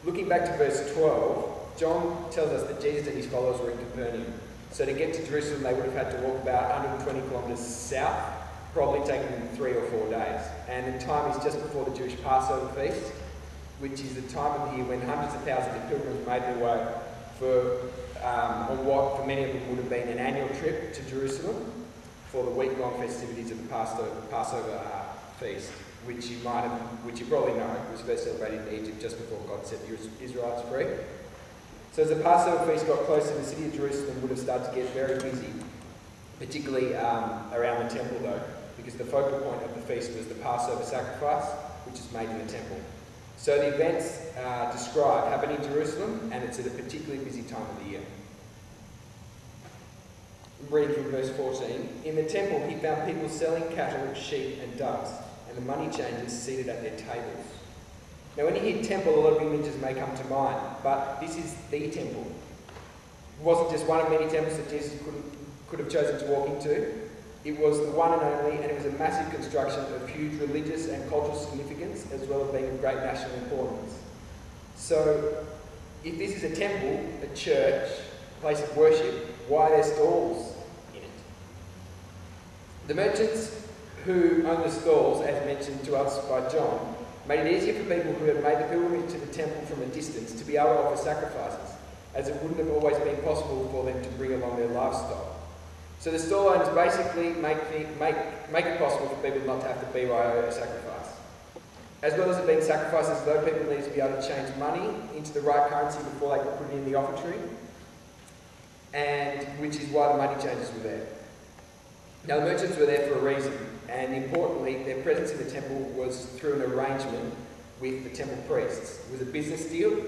Looking back to verse 12, John tells us that Jesus and his followers were in Capernaum. So to get to Jerusalem, they would have had to walk about 120 kilometres south, probably taking them 3 or 4 days. And the time is just before the Jewish Passover feast, which is the time of the year when hundreds of thousands of pilgrims made their way on what for many of them would have been an annual trip to Jerusalem for the week-long festivities of the Passover feast, which you probably know was first celebrated in Egypt just before God set the Israelites free. So as the Passover feast got closer, the city of Jerusalem would have started to get very busy, particularly around the temple though, because the focal point of the feast was the Passover sacrifice, which is made in the temple. So the events described happen in Jerusalem, and it's at a particularly busy time of the year. Reading from verse 14, in the temple he found people selling cattle, sheep and doves, and the money changers seated at their tables. Now when you hear temple, a lot of images may come to mind, but this is the temple. It wasn't just one of many temples that Jesus could have chosen to walk into. It was the one and only, and it was a massive construction of huge religious and cultural significance, as well as being of great national importance. So, if this is a temple, a church, a place of worship, why are there stalls in it? The merchants who owned the stalls, as mentioned to us by John, made it easier for people who had made the pilgrimage to the temple from a distance to be able to offer sacrifices, as it wouldn't have always been possible for them to bring along their livestock. So the stall owners basically make it possible for people not to have to BYO a sacrifice. As well as it being sacrifices, though, people need to be able to change money into the right currency before they could put it in the offertory, and which is why the money changers were there. Now the merchants were there for a reason, and importantly, their presence in the temple was through an arrangement with the temple priests. It was a business deal,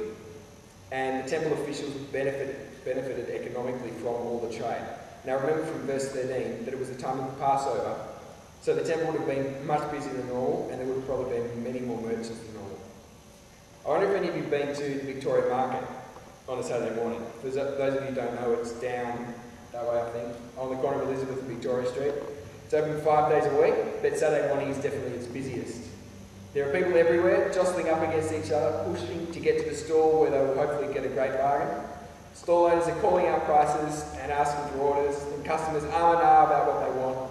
and the temple officials benefited economically from all the trade. Now remember from verse 13 that it was the time of the Passover, so the temple would have been much busier than normal, and there would have probably been many more merchants than normal. I wonder if any of you have been to the Victoria Market on a Saturday morning. For those of you who don't know, it's down that way, I think, on the corner of Elizabeth and Victoria Street. It's open 5 days a week, but Saturday morning is definitely its busiest. There are people everywhere, jostling up against each other, pushing to get to the store where they will hopefully get a great bargain. Stall owners are calling out prices and asking for orders, and customers ah and ah about what they want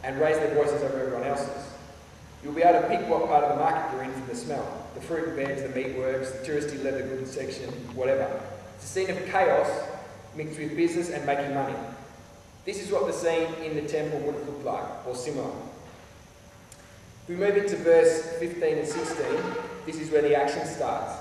and raise their voices over everyone else's. You'll be able to pick what part of the market you're in from the smell. The fruit and veg, the meatworks, the touristy leather goods section, whatever. It's a scene of chaos mixed with business and making money. This is what the scene in the temple would have looked like, or similar. If we move into verse 15 and 16, this is where the action starts.